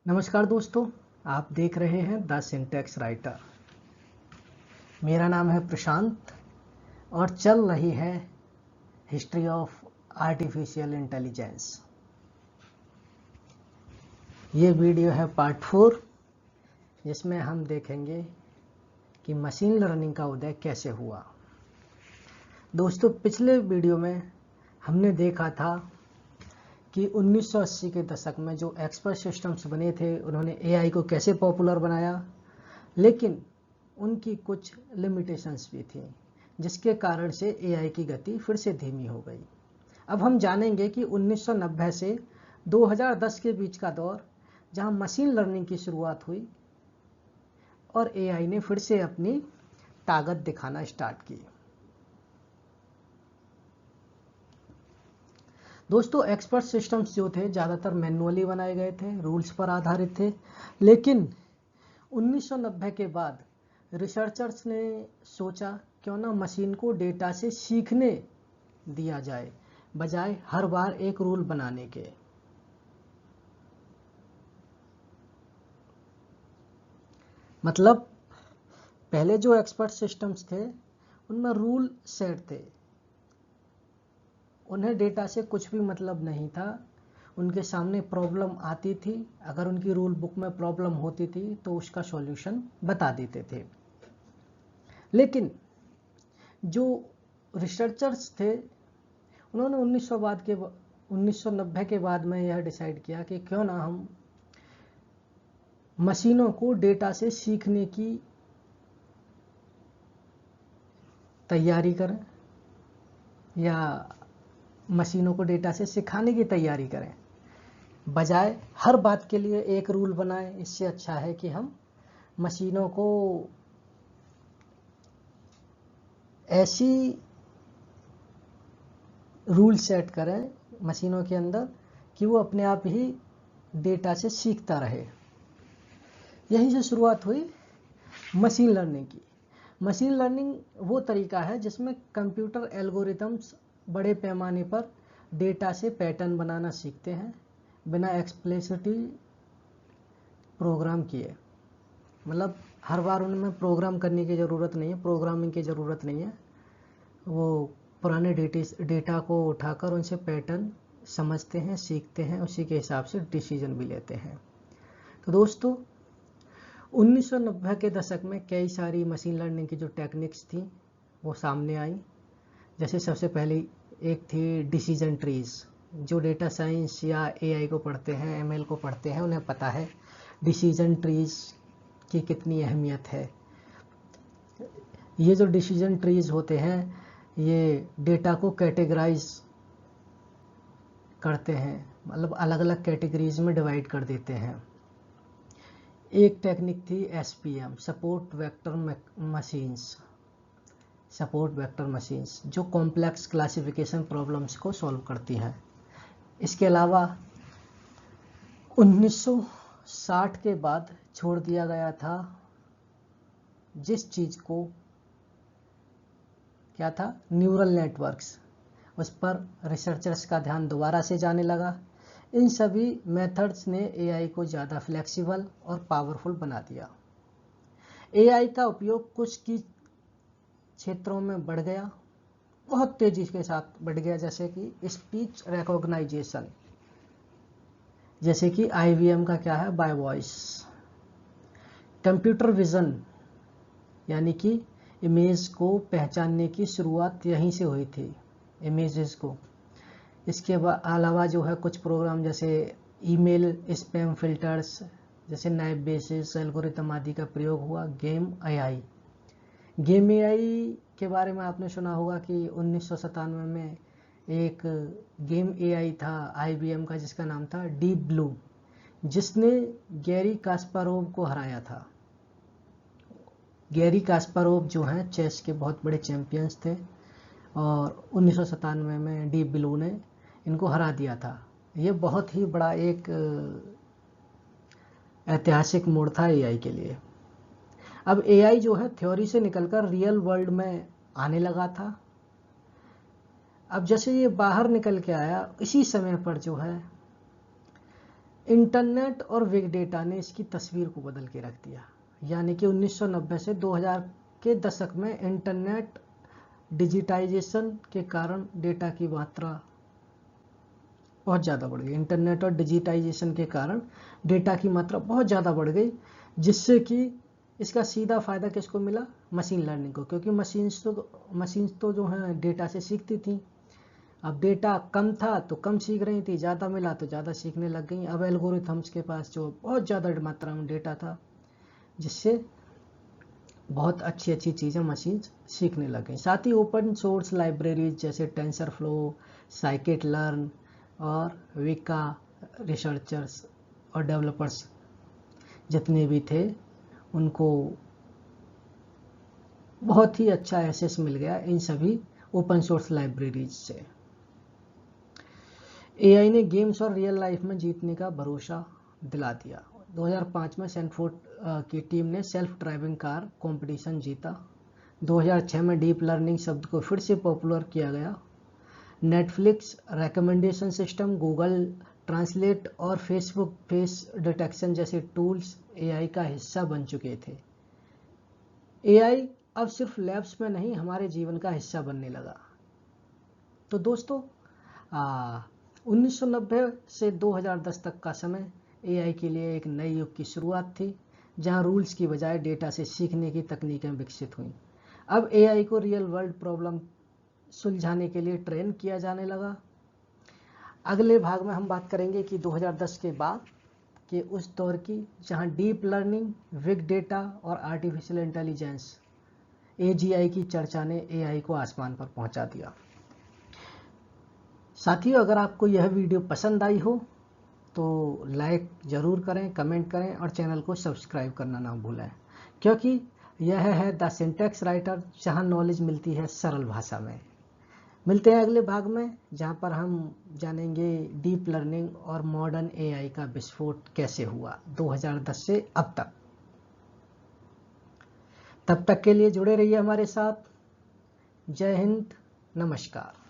नमस्कार दोस्तों, आप देख रहे हैं द सिंटैक्स राइटर। मेरा नाम है प्रशांत और चल रही है हिस्ट्री ऑफ आर्टिफिशियल इंटेलिजेंस। ये वीडियो है पार्ट 4, जिसमें हम देखेंगे कि मशीन लर्निंग का उदय कैसे हुआ। दोस्तों, पिछले वीडियो में हमने देखा था कि 1980 के दशक में जो एक्सपर्ट सिस्टम्स बने थे, उन्होंने एआई को कैसे पॉपुलर बनाया, लेकिन उनकी कुछ लिमिटेशंस भी थी, जिसके कारण से एआई की गति फिर से धीमी हो गई। अब हम जानेंगे कि 1990 से 2010 के बीच का दौर, जहां मशीन लर्निंग की शुरुआत हुई और एआई ने फिर से अपनी ताकत दिखाना स्टार्ट की। दोस्तों, एक्सपर्ट सिस्टम्स जो थे ज़्यादातर मैनुअली बनाए गए थे, रूल्स पर आधारित थे, लेकिन 1990 के बाद रिसर्चर्स ने सोचा क्यों ना मशीन को डेटा से सीखने दिया जाए, बजाय हर बार एक रूल बनाने के। मतलब पहले जो एक्सपर्ट सिस्टम्स थे उनमें रूल सेट थे, उन्हें डेटा से कुछ भी मतलब नहीं था। उनके सामने प्रॉब्लम आती थी, अगर उनकी रूल बुक में प्रॉब्लम होती थी तो उसका सॉल्यूशन बता देते थे। लेकिन जो रिसर्चर्स थे उन्होंने 1990 के बाद में यह डिसाइड किया कि क्यों ना हम मशीनों को डेटा से सीखने की तैयारी करें, या मशीनों को डेटा से सिखाने की तैयारी करें, बजाय हर बात के लिए एक रूल बनाएं। इससे अच्छा है कि हम मशीनों को ऐसी रूल सेट करें मशीनों के अंदर कि वो अपने आप ही डेटा से सीखता रहे। यहीं से शुरुआत हुई मशीन लर्निंग की। मशीन लर्निंग वो तरीका है जिसमें कंप्यूटर एल्गोरिथम्स बड़े पैमाने पर डेटा से पैटर्न बनाना सीखते हैं, बिना एक्सप्लिसिटली प्रोग्राम किए। मतलब हर बार उनमें प्रोग्राम करने की ज़रूरत नहीं है, प्रोग्रामिंग की ज़रूरत नहीं है। वो पुराने डेटा को उठाकर उनसे पैटर्न समझते हैं, सीखते हैं, उसी के हिसाब से डिसीजन भी लेते हैं। तो दोस्तों, 1990 के दशक में कई सारी मशीन लर्निंग की जो टेक्निक्स थी वो सामने आई। जैसे सबसे पहली एक थी डिसीजन ट्रीज। जो डेटा साइंस या एआई को पढ़ते हैं, एमएल को पढ़ते हैं, उन्हें पता है डिसीजन ट्रीज की कितनी अहमियत है। ये जो डिसीजन ट्रीज होते हैं, ये डेटा को कैटेगराइज करते हैं, मतलब अलग अलग कैटेगरीज में डिवाइड कर देते हैं। एक टेक्निक थी एसपीएम, सपोर्ट वेक्टर मशीन्स, जो कॉम्प्लेक्स क्लासिफिकेशन प्रॉब्लम्स को सॉल्व करती हैं। इसके अलावा 1960 के बाद छोड़ दिया गया था जिस चीज़ को, क्या था, न्यूरल नेटवर्क्स, उस पर रिसर्चर्स का ध्यान दोबारा से जाने लगा। इन सभी मेथड्स ने एआई को ज़्यादा फ्लेक्सिबल और पावरफुल बना दिया। एआई का उपयोग कुछ की क्षेत्रों में बढ़ गया, बहुत तेजी के साथ बढ़ गया, जैसे कि स्पीच रिकॉग्नाइजेशन, जैसे कि आईवीएम का क्या है, बाय वॉइस। कंप्यूटर विजन, यानी कि इमेज को पहचानने की शुरुआत यहीं से हुई थी, इमेजेस को। इसके अलावा जो है कुछ प्रोग्राम जैसे ईमेल स्पैम फिल्टर्स, जैसे नाइब बेसिस एल्गोरिथम आदि का प्रयोग हुआ। गेम एआई के बारे में आपने सुना होगा कि 1997 में एक गेम एआई था आईबीएम का, जिसका नाम था डीप ब्लू, जिसने गैरी कास्पारोव को हराया था। गैरी कास्पारोव जो हैं चेस के बहुत बड़े चैंपियंस थे, और 1997 में डीप ब्लू ने इनको हरा दिया था। ये बहुत ही बड़ा एक ऐतिहासिक मोड़ था एआई के लिए। अब एआई जो है थ्योरी से निकलकर रियल वर्ल्ड में आने लगा था। अब जैसे ये बाहर निकल के आया, इसी समय पर जो है इंटरनेट और बिग डेटा ने इसकी तस्वीर को बदल के रख दिया। यानी कि 1990 से 2000 के दशक में इंटरनेट डिजिटाइजेशन के कारण डेटा की मात्रा बहुत ज़्यादा बढ़ गई। इंटरनेट और डिजिटाइजेशन के कारण डेटा की मात्रा बहुत ज़्यादा बढ़ गई, जिससे कि इसका सीधा फायदा किसको मिला? मशीन लर्निंग को, क्योंकि मशीन्स तो जो है डेटा से सीखती थी। अब डेटा कम था तो कम सीख रही थी, ज़्यादा मिला तो ज़्यादा सीखने लग गई। अब एल्गोरिथम्स के पास जो बहुत ज़्यादा मात्रा में डेटा था, जिससे बहुत अच्छी अच्छी चीज़ें मशीन सीखने लग गई। साथ ही ओपन सोर्स लाइब्रेरीज जैसे टेंसरफ्लो, साइकिट लर्न और विका रिसर्चर्स और डेवलपर्स जितने भी थे, उनको बहुत ही अच्छा एक्सेस मिल गया इन सभी ओपन सोर्स लाइब्रेरीज से। एआई ने गेम्स और रियल लाइफ में जीतने का भरोसा दिला दिया। 2005 में सैनफोर्ड की टीम ने सेल्फ ड्राइविंग कार कंपटीशन जीता। 2006 में डीप लर्निंग शब्द को फिर से पॉपुलर किया गया। Netflix recommendation system, Google translate और फेसबुक फेस डिटेक्शन जैसे टूल्स एआई का हिस्सा बन चुके थे। एआई अब सिर्फ लैब्स में नहीं, हमारे जीवन का हिस्सा बनने लगा। तो दोस्तों 1990 से 2010 तक का समय एआई के लिए एक नए युग की शुरुआत थी, जहां रूल्स की बजाय डेटा से सीखने की तकनीकें विकसित हुईं। अब एआई को रियल वर्ल्ड प्रॉब्लम सुलझाने के लिए ट्रेन किया जाने लगा। अगले भाग में हम बात करेंगे कि 2010 के बाद के उस दौर की, जहां डीप लर्निंग, बिग डेटा और आर्टिफिशियल इंटेलिजेंस एजीआई की चर्चा ने एआई को आसमान पर पहुंचा दिया। साथियों, अगर आपको यह वीडियो पसंद आई हो तो लाइक ज़रूर करें, कमेंट करें और चैनल को सब्सक्राइब करना ना भूलें, क्योंकि यह है द सिंटैक्स राइटर, जहां नॉलेज मिलती है सरल भाषा में। मिलते हैं अगले भाग में, जहां पर हम जानेंगे डीप लर्निंग और मॉडर्न एआई का विस्फोट कैसे हुआ 2010 से अब तक। तब तक के लिए जुड़े रहिए हमारे साथ। जय हिंद, नमस्कार।